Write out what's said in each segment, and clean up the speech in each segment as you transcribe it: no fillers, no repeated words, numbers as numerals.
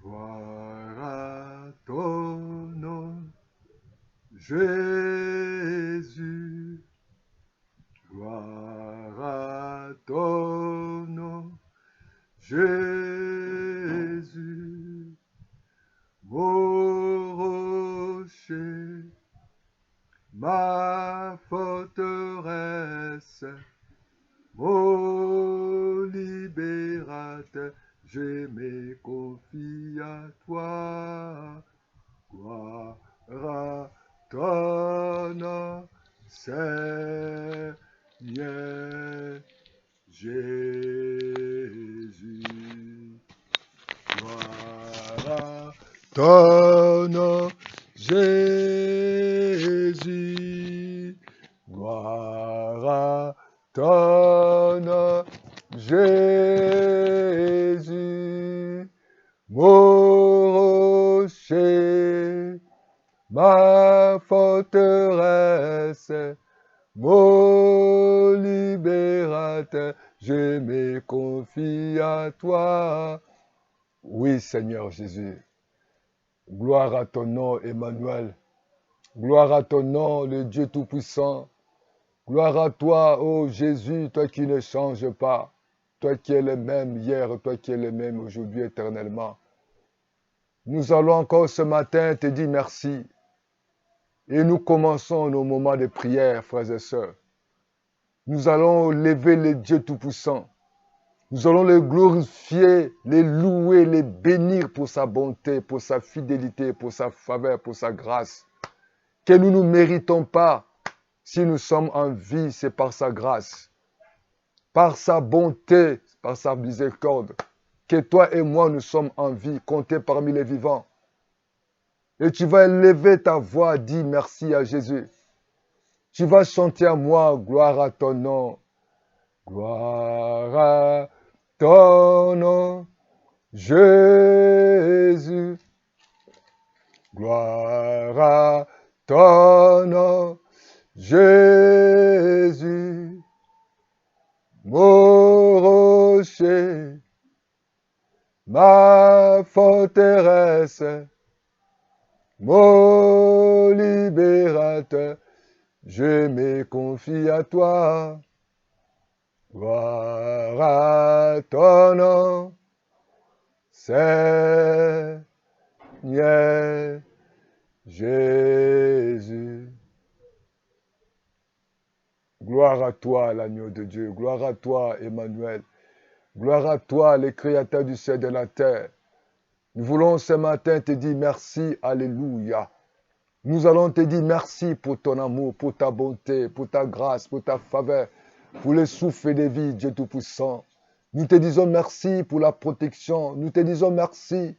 Gloire à ton nom, Jésus. Gloire à ton nom, Jésus. Mon rocher, ma forteresse, mon libérateur, je me confie à toi. Gloire à ton nom, Seigneur Jésus. Gloire à ton nom, Jésus. Gloire à ton nom, Jésus. Mon rocher, ma forteresse, mon libérateur, je me confie à toi. Oui, Seigneur Jésus. Gloire à ton nom, Emmanuel. Gloire à ton nom, le Dieu Tout-Puissant. Gloire à toi, ô Jésus, toi qui ne changes pas. Toi qui es le même hier, toi qui es le même aujourd'hui éternellement. Nous allons encore ce matin te dire merci. Et nous commençons nos moments de prière, frères et sœurs. Nous allons lever le Dieu Tout-Puissant. Nous allons le glorifier, le louer, le bénir pour sa bonté, pour sa fidélité, pour sa faveur, pour sa grâce. Que nous ne méritons pas. Si nous sommes en vie, c'est par sa grâce, par sa bonté, par sa miséricorde. Que toi et moi, nous sommes en vie, comptés parmi les vivants. Et tu vas élever ta voix, dis merci à Jésus. Tu vas chanter à moi, gloire à ton nom. Gloire à ton nom, Jésus. Gloire à ton nom, Jésus. Mon rocher, ma forteresse, mon libérateur, je me confie à toi. Gloire à ton nom, Seigneur Jésus. Gloire à toi, l'agneau de Dieu. Gloire à toi, Emmanuel. Gloire à toi, le créateur du ciel et de la terre. Nous voulons ce matin te dire merci, alléluia. Nous allons te dire merci pour ton amour, pour ta bonté, pour ta grâce, pour ta faveur, pour le souffle de vie, Dieu Tout-Puissant. Nous te disons merci pour la protection. Nous te disons merci,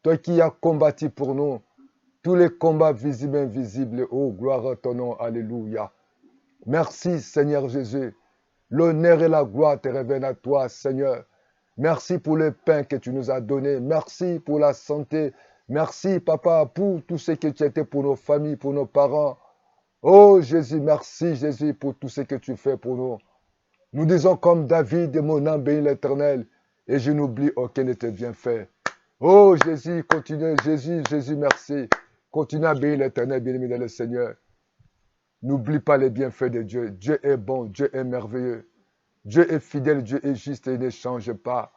toi qui as combattu pour nous. Tous les combats visibles et invisibles. Oh, gloire à ton nom, alléluia. Merci, Seigneur Jésus. L'honneur et la gloire te reviennent à toi, Seigneur. Merci pour le pain que tu nous as donné. Merci pour la santé. Merci, Papa, pour tout ce que tu étais pour nos familles, pour nos parents. Oh, Jésus, merci, Jésus, pour tout ce que tu fais pour nous. Nous disons comme David, mon âme bénit l'Éternel, et je n'oublie aucun de tes bienfaits. Oh, Jésus, continue, Jésus, merci. Continue à bénir l'Éternel, bien-aimé le Seigneur. N'oublie pas les bienfaits de Dieu. Dieu est bon, Dieu est merveilleux. Dieu est fidèle, Dieu est juste et il ne change pas.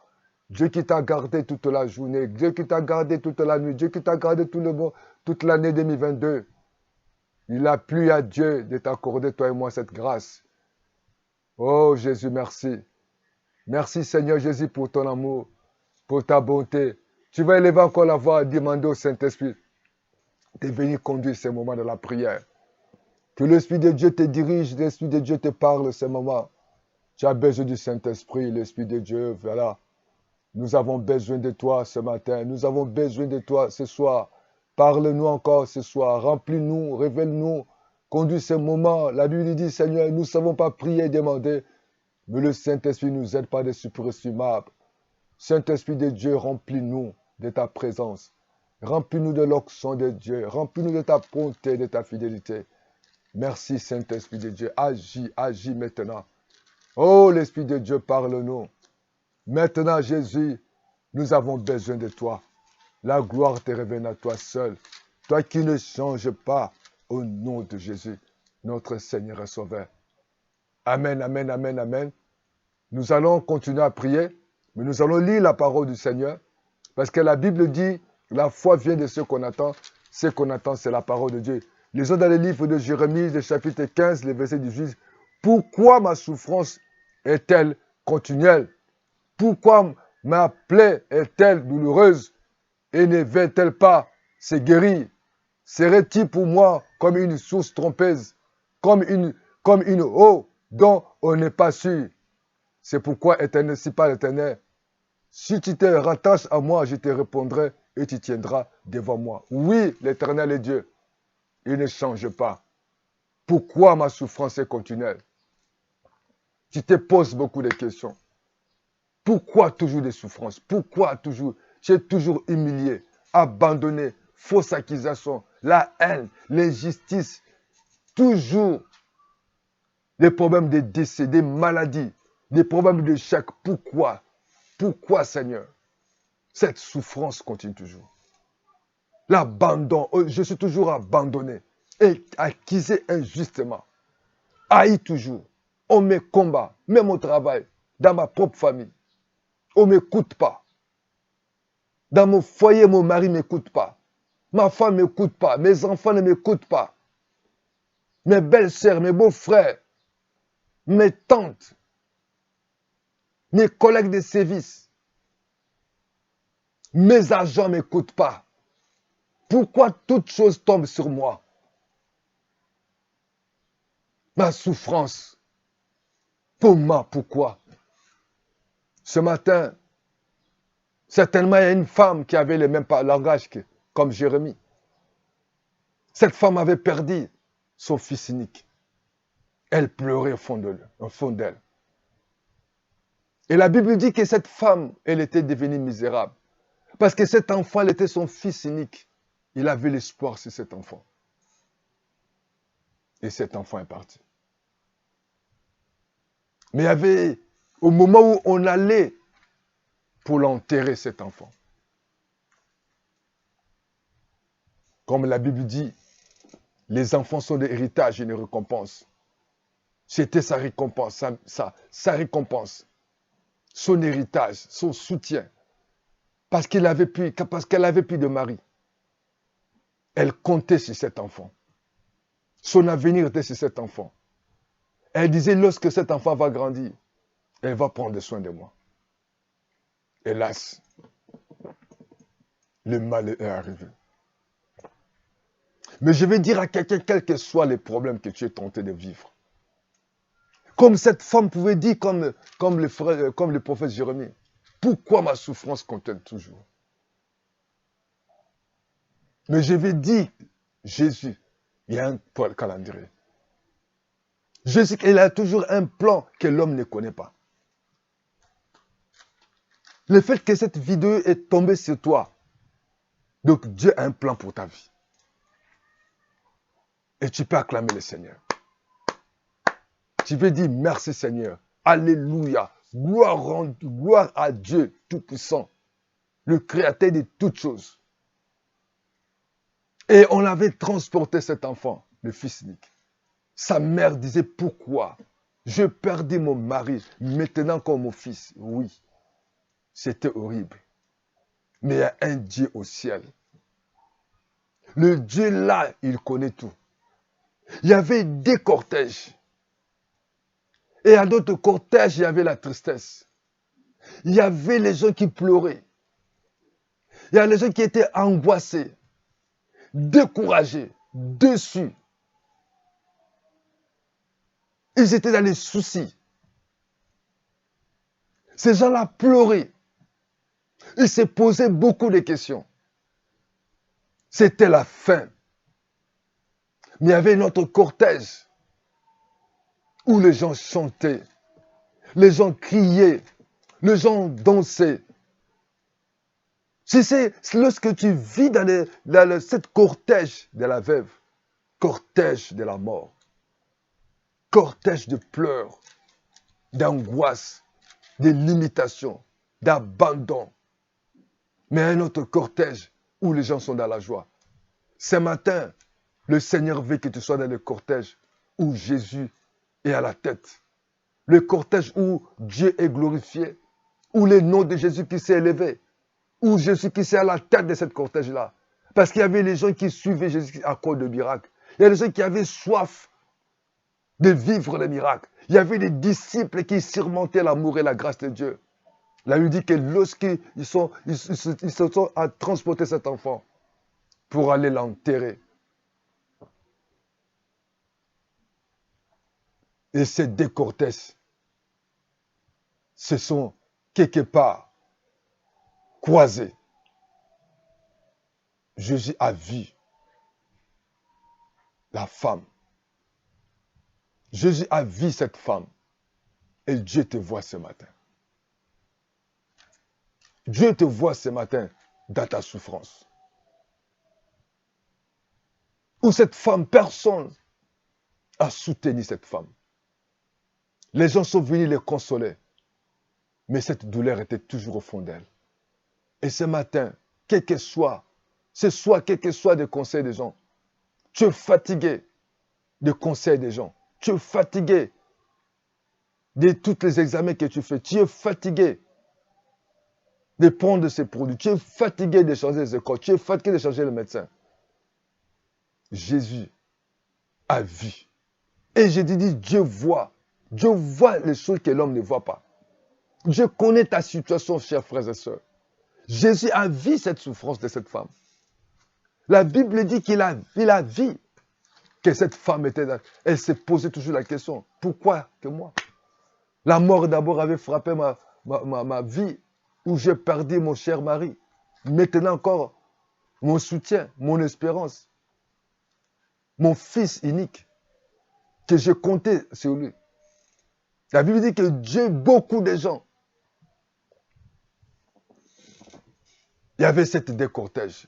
Dieu qui t'a gardé toute la journée, Dieu qui t'a gardé toute la nuit, Dieu qui t'a gardé toute l'année 2022. Il a plu à Dieu de t'accorder, toi et moi, cette grâce. Oh Jésus, merci. Merci Seigneur Jésus pour ton amour, pour ta bonté. Tu vas élever encore la voix et demander au Saint-Esprit de venir conduire ces moments de la prière. Que l'Esprit de Dieu te dirige, l'Esprit de Dieu te parle ces moments. Tu as besoin du Saint-Esprit, l'Esprit de Dieu, voilà. Nous avons besoin de toi ce matin, nous avons besoin de toi ce soir. Parle-nous encore ce soir, remplis-nous, révèle-nous, conduis ces moments. La Bible dit, Seigneur, nous ne savons pas prier et demander, mais le Saint-Esprit nous aide par des superestimables. Saint-Esprit de Dieu, remplis-nous de ta présence. Remplis-nous de l'onction de Dieu. Remplis-nous de ta bonté, de ta fidélité. Merci Saint-Esprit de Dieu. Agis maintenant. Oh, l'Esprit de Dieu, parle-nous. Maintenant, Jésus, nous avons besoin de toi. La gloire te revient à toi seul. Toi qui ne changes pas, au nom de Jésus, notre Seigneur et Sauveur. Amen, amen, amen, amen. Nous allons continuer à prier, mais nous allons lire la parole du Seigneur, parce que la Bible dit, la foi vient de ce qu'on attend. Ce qu'on attend, c'est la parole de Dieu. Lisons dans le livre de Jérémie, le chapitre 15, le verset 18. Pourquoi ma souffrance est-elle continuelle? Pourquoi ma plaie est-elle douloureuse et ne va-t-elle pas se guérir? Serait-il pour moi comme une source trompeuse, comme une eau dont on n'est pas sûr? C'est pourquoi, Éternel, si pas l'Éternel, si tu te rattaches à moi, je te répondrai et tu tiendras devant moi. Oui, l'Éternel est Dieu. Il ne change pas. Pourquoi ma souffrance est continuelle? Tu te poses beaucoup de questions. Pourquoi toujours des souffrances? Pourquoi toujours? Tu es toujours humilié, abandonné, fausse accusation, la haine, l'injustice, toujours des problèmes de décès, des maladies, des problèmes de chèque. Pourquoi? Pourquoi, Seigneur? Cette souffrance continue toujours. L'abandon, je suis toujours abandonné et accusé injustement, haï toujours. On me combat, même au travail, dans ma propre famille. On ne m'écoute pas. Dans mon foyer, mon mari ne m'écoute pas. Ma femme ne m'écoute pas. Mes enfants ne m'écoutent pas. Mes belles-sœurs, mes beaux-frères, mes tantes, mes collègues de service, mes agents ne m'écoutent pas. Pourquoi toute chose tombe sur moi? Ma souffrance. Pour moi, pourquoi? Ce matin, certainement, il y a une femme qui avait le même langage comme Jérémie. Cette femme avait perdu son fils unique. Elle pleurait au fond d'elle. Et la Bible dit que cette femme, elle était devenue misérable. Parce que cet enfant, elle était son fils unique. Il avait l'espoir sur cet enfant. Et cet enfant est parti. Mais il y avait, au moment où on allait pour l'enterrer, cet enfant, comme la Bible dit, les enfants sont des héritages et une récompense. C'était sa récompense, sa récompense, son héritage, son soutien. Parce qu'elle avait plus de mari. Elle comptait sur cet enfant. Son avenir était sur cet enfant. Elle disait, lorsque cet enfant va grandir, elle va prendre soin de moi. Hélas, le mal est arrivé. Mais je vais dire à quelqu'un, quels que soient les problèmes que tu es tenté de vivre, comme cette femme pouvait dire, comme le prophète Jérémie, pourquoi ma souffrance continue toujours? Mais je vais dire, Jésus, il y a un calendrier. Jésus, il a toujours un plan que l'homme ne connaît pas. Le fait que cette vidéo est tombée sur toi, donc Dieu a un plan pour ta vie. Et tu peux acclamer le Seigneur. Tu peux dire merci Seigneur. Alléluia. Gloire à Dieu Tout-Puissant, le Créateur de toutes choses. Et on avait transporté cet enfant, le fils unique. Sa mère disait, pourquoi? Je perdis mon mari, maintenant comme mon fils. Oui, c'était horrible. Mais il y a un Dieu au ciel. Le Dieu là, il connaît tout. Il y avait des cortèges. Et à d'autres cortèges, il y avait la tristesse. Il y avait les gens qui pleuraient. Il y a les gens qui étaient angoissés, découragés, déçus. Ils étaient dans les soucis. Ces gens-là pleuraient. Ils se posaient beaucoup de questions. C'était la fin. Mais il y avait un autre cortège où les gens chantaient, les gens criaient, les gens dansaient. C'est lorsque tu vis dans cette cortège de la veuve, cortège de la mort, cortège de pleurs, d'angoisse, de limitation, d'abandon. mais un autre cortège où les gens sont dans la joie. Ce matin, le Seigneur veut que tu sois dans le cortège où Jésus est à la tête. Le cortège où Dieu est glorifié, où le nom de Jésus qui s'est élevé, où Jésus qui est à la tête de cette cortège-là. Parce qu'il y avait les gens qui suivaient Jésus à cause de miracles. Il y a des gens qui avaient soif de vivre les miracles. Il y avait des disciples qui surmontaient l'amour et la grâce de Dieu. La Bible dit que lorsqu'ils se sont à transporter cet enfant pour aller l'enterrer. Et ces deux cortèges se sont quelque part croisés. Jésus a vu la femme. Jésus a vu cette femme. Et Dieu te voit ce matin. Dieu te voit ce matin dans ta souffrance. Où cette femme, personne a soutenu cette femme. Les gens sont venus les consoler. Mais cette douleur était toujours au fond d'elle. Et ce matin, quel que soit, quel que soit le conseil des gens, tu es fatigué des conseils des gens. Tu es fatigué de tous les examens que tu fais. Tu es fatigué de prendre ces produits. Tu es fatigué de changer les écoles. Tu es fatigué de changer le médecin. Jésus a vu. Et je te dis, Dieu voit. Dieu voit les choses que l'homme ne voit pas. Dieu connaît ta situation, chers frères et sœurs. Jésus a vu cette souffrance de cette femme. La Bible dit qu'il a vu que cette femme était là. Elle s'est posé toujours la question, pourquoi que moi? La mort d'abord avait frappé ma vie, où j'ai perdu mon cher mari. Maintenant encore, mon soutien, mon espérance, mon fils unique, que je comptais sur lui. La Bible dit que Dieu, beaucoup de gens, il y avait cette décortège.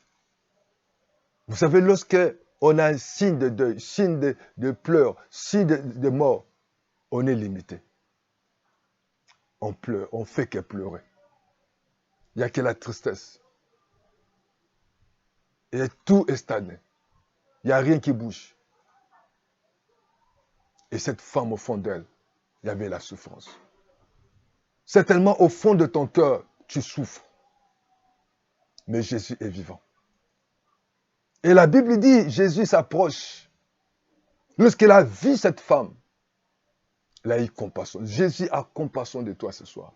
Vous savez, lorsque on a un signe de deuil, signe de pleurs, signe de mort, on est limité. On pleure, on fait que pleurer. Il n'y a que la tristesse. Et tout est stagné. Il n'y a rien qui bouge. Et cette femme, au fond d'elle, il y avait la souffrance. Certainement, au fond de ton cœur, tu souffres. Mais Jésus est vivant. Et la Bible dit, Jésus s'approche. Lorsqu'il a vu cette femme, il a eu compassion. Jésus a compassion de toi ce soir.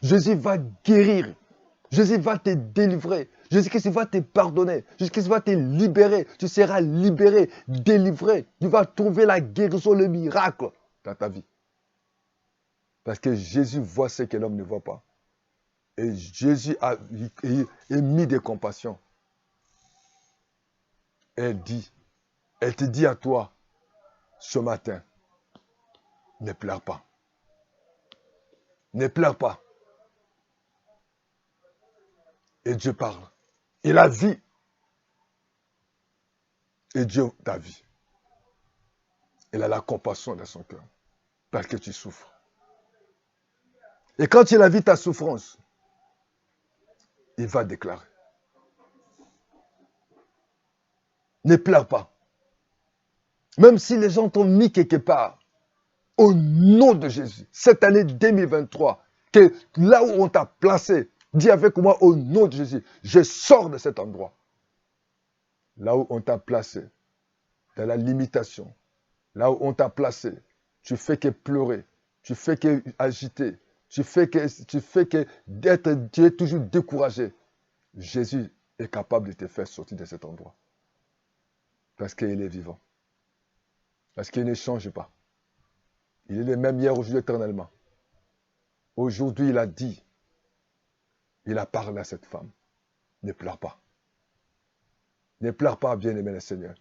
Jésus va guérir. Jésus va te délivrer. Jésus-Christ va te pardonner. Jésus-Christ va te libérer. Tu seras libéré, délivré. Tu vas trouver la guérison, le miracle dans ta vie. Parce que Jésus voit ce que l'homme ne voit pas. Et Jésus a émis de compassion. Elle te dit à toi, ce matin, ne pleure pas. Ne pleure pas. Et Dieu parle. Il a vu. Et Dieu t'a vu. Il a la compassion dans son cœur. Parce que tu souffres. Et quand il a vu ta souffrance, il va déclarer. Ne pleure pas. Même si les gens t'ont mis quelque part, au nom de Jésus, cette année 2023, que là où on t'a placé, dis avec moi au nom de Jésus, je sors de cet endroit. Là où on t'a placé, dans la limitation, là où on t'a placé, tu fais que pleurer, tu fais que agiter, tu fais que tu es toujours découragé. Jésus est capable de te faire sortir de cet endroit. Parce qu'il est vivant. Parce qu'il ne change pas. Il est le même hier, aujourd'hui, éternellement. Aujourd'hui, il a dit, il a parlé à cette femme. Ne pleure pas. Ne pleure pas, bien-aimé le Seigneur.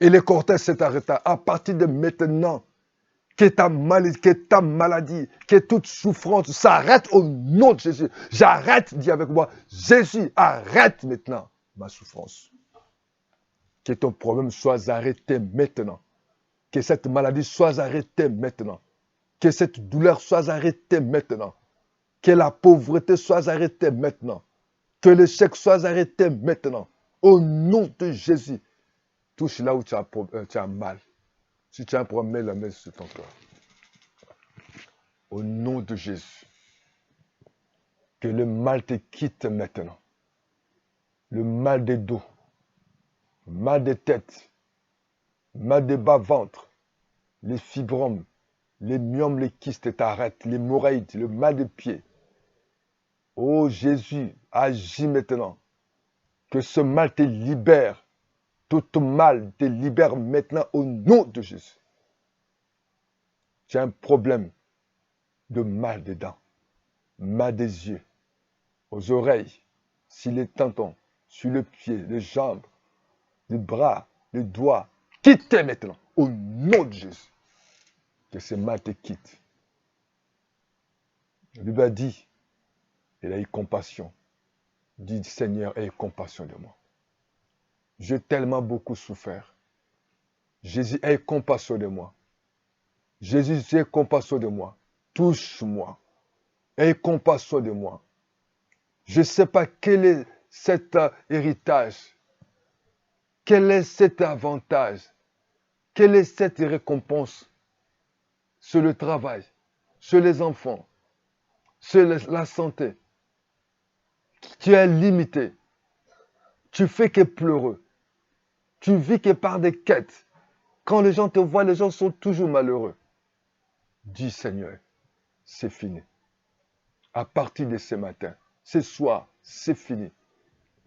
Et le cortège s'est arrêté. À partir de maintenant, que ta maladie, que toute souffrance s'arrête au nom de Jésus. J'arrête, dis avec moi, Jésus, arrête maintenant ma souffrance. Que ton problème soit arrêté maintenant. Que cette maladie soit arrêtée maintenant. Que cette douleur soit arrêtée maintenant. Que la pauvreté soit arrêtée maintenant. Que l'échec soit arrêté maintenant. Au nom de Jésus. Touche là où tu as mal. Si tu as un problème, mets la main sur ton cœur. Au nom de Jésus. Que le mal te quitte maintenant. Le mal des dos. Le mal des têtes. Le mal des bas-ventres. Les fibromes. Les myomes, les kystes t'arrêtent. Les l'hémorroïde, le mal des pieds. Oh Jésus, agis maintenant. Que ce mal te libère. Tout mal te libère maintenant au nom de Jésus. Tu as un problème de mal des dents, mal des yeux, aux oreilles, sur les tendons, sur le pied, les jambes, les bras, les doigts. Quittez maintenant au nom de Jésus. Que ce mal te quitte. La Bible a dit, il a eu compassion. Dit Seigneur, aie compassion de moi. J'ai tellement beaucoup souffert. Jésus, aie compassion de moi. Jésus, aie compassion de moi. Touche-moi. Aie compassion de moi. Je ne sais pas quel est cet héritage. Quel est cet avantage. Quelle est cette récompense sur le travail, sur les enfants, sur la santé. Tu es limité. Tu fais que pleurer. Tu vis que par des quêtes. Quand les gens te voient, les gens sont toujours malheureux. Dis Seigneur, c'est fini. À partir de ce matin, ce soir, c'est fini.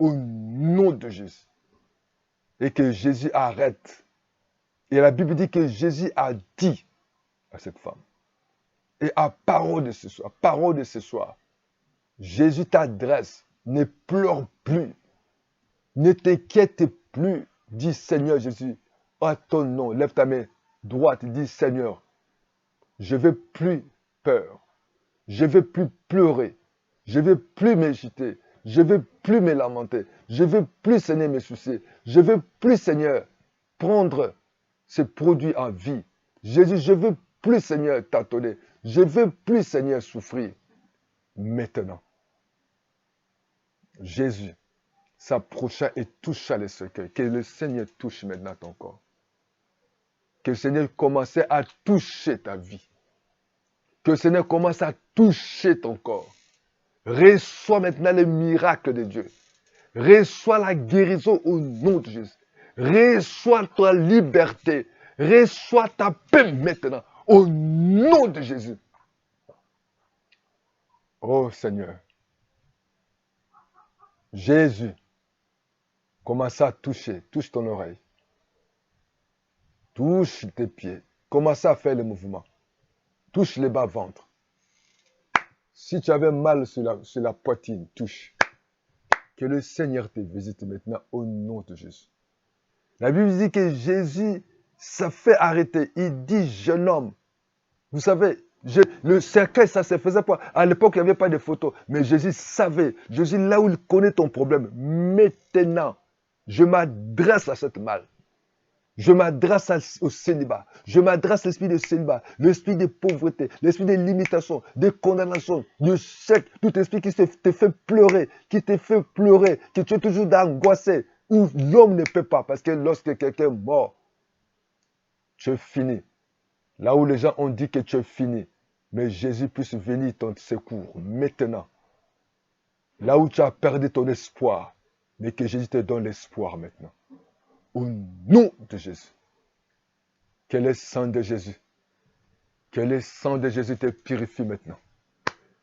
Au nom de Jésus. Et que Jésus arrête. Et la Bible dit que Jésus a dit à cette femme. Et à parole de ce soir, Jésus t'adresse. Ne pleure plus. Ne t'inquiète plus. Dis Seigneur Jésus, à ton nom, lève ta main droite. Dis Seigneur, je ne veux plus peur. Je ne veux plus pleurer. Je ne veux plus m'agiter. Je ne veux plus me lamenter. Je ne veux plus, Seigneur, me soucier. Je ne veux plus, Seigneur, prendre ce produit en vie. Jésus, je ne veux plus, Seigneur, tâtonner. Je ne veux plus, Seigneur, souffrir. Maintenant, Jésus s'approcha et toucha les cercueils. Que le Seigneur touche maintenant ton corps. Que le Seigneur commence à toucher ta vie. Que le Seigneur commence à toucher ton corps. Reçois maintenant le miracle de Dieu. Reçois la guérison au nom de Jésus. Reçois ta liberté. Reçois ta paix maintenant. Au nom de Jésus. Oh Seigneur. Jésus. Commence à toucher. Touche ton oreille. Touche tes pieds. Commence à faire le mouvement. Touche les bas-ventres. Si tu avais mal sur la poitrine, touche. Que le Seigneur te visite maintenant au nom de Jésus. La Bible dit que Jésus s'est fait arrêter. Il dit, jeune homme, vous savez, le cercueil, ça ne se faisait pas. À l'époque, il n'y avait pas de photos. Mais Jésus savait. Jésus, là où il connaît ton problème, maintenant, je m'adresse à cette mal. Je m'adresse au célibat. Je m'adresse à l'esprit de célibat, l'esprit de pauvreté, l'esprit de limitation, de condamnation, de chèque, tout esprit qui te fait pleurer, que tu es toujours angoissé, où l'homme ne peut pas, parce que lorsque quelqu'un est mort, tu es fini. Là où les gens ont dit que tu es fini, mais Jésus puisse venir ton secours maintenant. Là où tu as perdu ton espoir, mais que Jésus te donne l'espoir maintenant. Au nom de Jésus. Que le sang de Jésus. Que le sang de Jésus te purifie maintenant.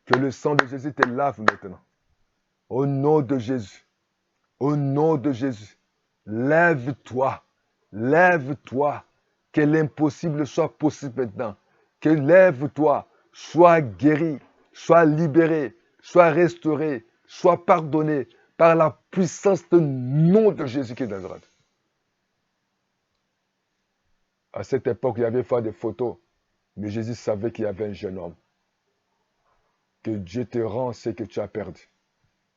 Que le sang de Jésus te lave maintenant. Au nom de Jésus. Au nom de Jésus. Lève-toi. Lève-toi. Que l'impossible soit possible maintenant. Que lève-toi. Sois guéri. Sois libéré. Sois restauré. Sois pardonné par la puissance du nom de Jésus qui est dans À cette époque, il y avait pas de photos. Mais Jésus savait qu'il y avait un jeune homme. Que Dieu te rend ce que tu as perdu.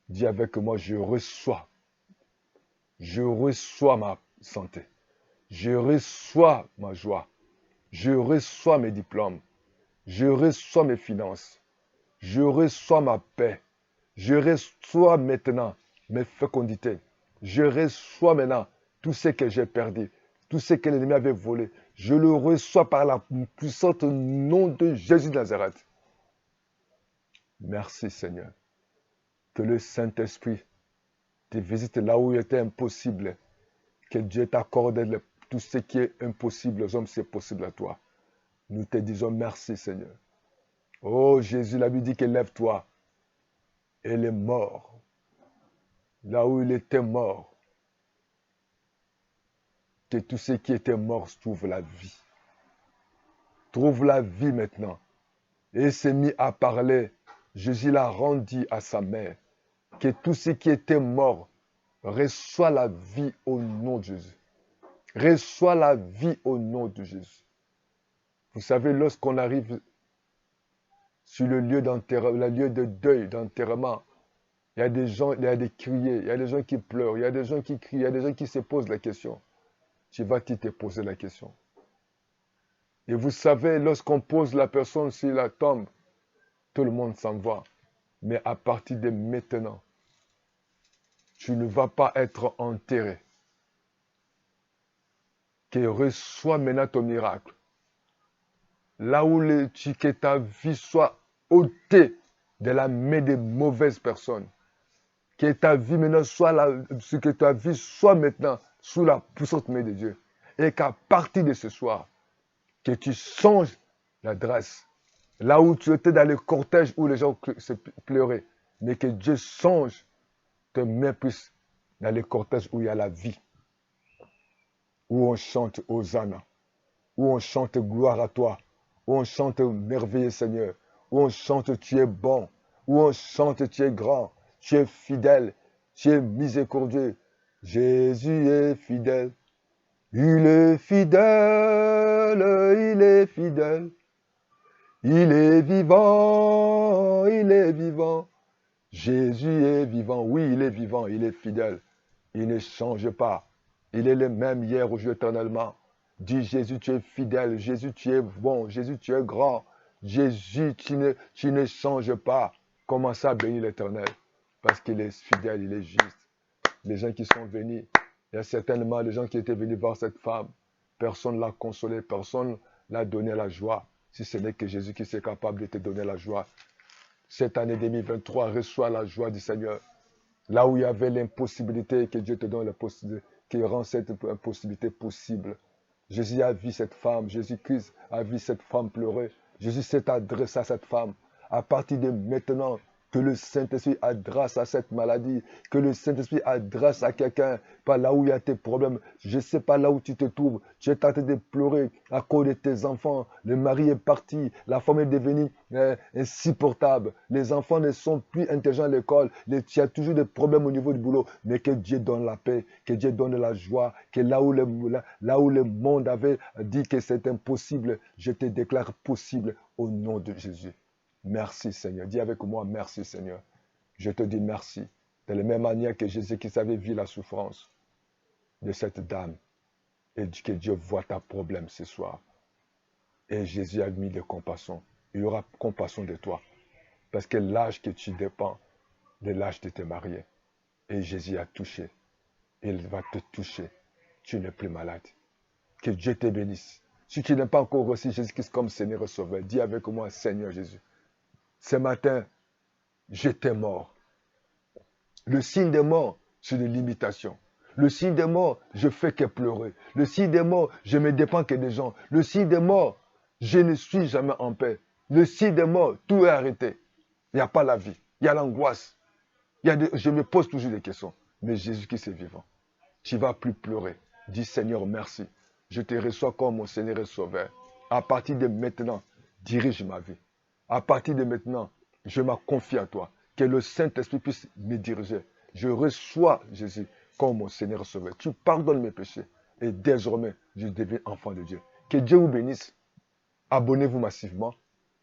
Dis avec moi, je reçois. Je reçois ma santé. Je reçois ma joie. Je reçois mes diplômes. Je reçois mes finances. Je reçois ma paix. Je reçois maintenant mes fécondités. Je reçois maintenant tout ce que j'ai perdu, tout ce que l'ennemi avait volé. Je le reçois par la puissante nom de Jésus de Nazareth. Merci Seigneur. Que le Saint-Esprit te visite là où il était impossible. Que Dieu t'accorde tout ce qui est impossible aux hommes, c'est possible à toi. Nous te disons merci Seigneur. Oh Jésus, la Bible dit que lève-toi. Et les morts, là où il était mort, que tous ceux qui étaient morts trouvent la vie. Trouve la vie maintenant. Et il s'est mis à parler. Jésus l'a rendu à sa mère. Que tous ceux qui étaient morts reçoivent la vie au nom de Jésus. Reçois la vie au nom de Jésus. Vous savez, lorsqu'on arrive sur le lieu d'enterrement, le lieu de deuil, d'enterrement, il y a des gens, il y a des criers, il y a des gens qui pleurent, il y a des gens qui crient, il y a des gens qui se posent la question. Tu vas-tu te poser la question? Et vous savez, lorsqu'on pose la personne sur la tombe, tout le monde s'en va. Mais à partir de maintenant, tu ne vas pas être enterré. Que reçois maintenant ton miracle. Là où que ta vie soit ôtée de la main des mauvaises personnes. Que ta vie maintenant que ta vie soit maintenant sous la puissante main de Dieu. Et qu'à partir de ce soir, que tu changes l'adresse. Là où tu étais dans le cortège où les gens se pleuraient. Mais que Dieu change tes mains plus dans le cortège où il y a la vie. Où on chante Hosanna. Où on chante gloire à toi. Où on chante merveilleux Seigneur. Où on chante tu es bon. Où on chante tu es grand. Tu es fidèle. Tu es miséricordieux. Jésus est fidèle. Il est fidèle. Il est fidèle. Il est vivant. Il est vivant. Jésus est vivant. Oui, il est vivant. Il est fidèle. Il ne change pas. Il est le même hier, aujourd'hui, éternellement. Dis Jésus, tu es fidèle. Jésus, tu es bon. Jésus, tu es grand. Jésus, tu ne changes pas. Commence à bénir l'Éternel. Parce qu'il est fidèle, il est juste. Les gens qui sont venus, il y a certainement les gens qui étaient venus voir cette femme. Personne ne l'a consolée, personne ne l'a donné la joie. Si ce n'est que Jésus qui est capable de te donner la joie. Cette année 2023, reçois la joie du Seigneur. Là où il y avait l'impossibilité, que Dieu te donne la possibilité, qui rend cette impossibilité possible. Jésus a vu cette femme, Jésus-Christ a vu cette femme pleurer. Jésus s'est adressé à cette femme. À partir de maintenant, que le Saint-Esprit adresse à cette maladie, que le Saint-Esprit adresse à quelqu'un, pas là où il y a tes problèmes. Je ne sais pas là où tu te trouves. Tu es tenté de pleurer à cause de tes enfants. Le mari est parti, la femme est devenue insupportable. Les enfants ne sont plus intelligents à l'école. Tu as toujours des problèmes au niveau du boulot. Mais que Dieu donne la paix, que Dieu donne la joie, que là où le monde avait dit que c'est impossible, je te déclare possible au nom de Jésus. Merci Seigneur. Dis avec moi, merci Seigneur. Je te dis merci. De la même manière que Jésus qui savait vivre la souffrance de cette dame. Et que Dieu voit ta problème ce soir. Et Jésus a mis de compassion. Il aura compassion de toi. Parce que l'âge que tu dépends de l'âge de te marier. Et Jésus a touché. Il va te toucher. Tu n'es plus malade. Que Dieu te bénisse. Si tu n'as pas encore reçu Jésus-Christ comme Seigneur et Sauveur, dis avec moi, Seigneur Jésus. Ce matin, j'étais mort. Le signe des morts, c'est une limitation. Le signe des morts, je fais que pleurer. Le signe des morts, je me dépends que des gens. Le signe des morts, je ne suis jamais en paix. Le signe des morts, tout est arrêté. Il n'y a pas la vie. Il y a l'angoisse. Je me pose toujours des questions. Mais Jésus-Christ est vivant. Tu ne vas plus pleurer. Dis Seigneur, merci. Je te reçois comme mon Seigneur et Sauveur. À partir de maintenant, dirige ma vie. À partir de maintenant, je me confie à toi. Que le Saint-Esprit puisse me diriger. Je reçois Jésus comme mon Seigneur et Sauveur. Tu pardonnes mes péchés. Et désormais, je deviens enfant de Dieu. Que Dieu vous bénisse. Abonnez-vous massivement.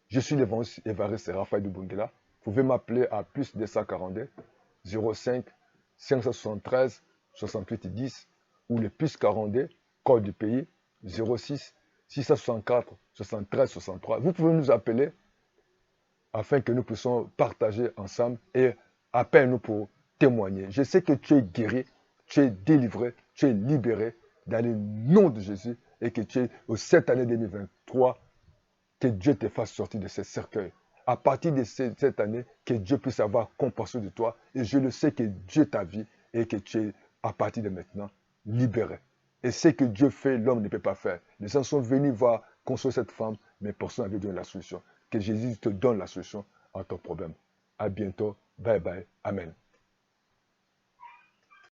Je suis l'évangéliste Évariste Raphaël de Bungela. Vous pouvez m'appeler à plus 242 05 573 68 10 ou le plus 42 code du pays 06 664 73 63. Vous pouvez nous appeler afin que nous puissions partager ensemble et appelle-nous pour témoigner. Je sais que tu es guéri, tu es délivré, tu es libéré dans le nom de Jésus et que tu es, au cette année 2023, que Dieu te fasse sortir de ce cercueil. À partir de cette année, que Dieu puisse avoir compassion de toi. Et je le sais que Dieu t'a vu et que tu es, à partir de maintenant, libéré. Et ce que Dieu fait, l'homme ne peut pas faire. Les gens sont venus voir consoler cette femme, mais personne n'avait donné la solution. Que Jésus te donne la solution à ton problème. À bientôt. Bye bye. Amen.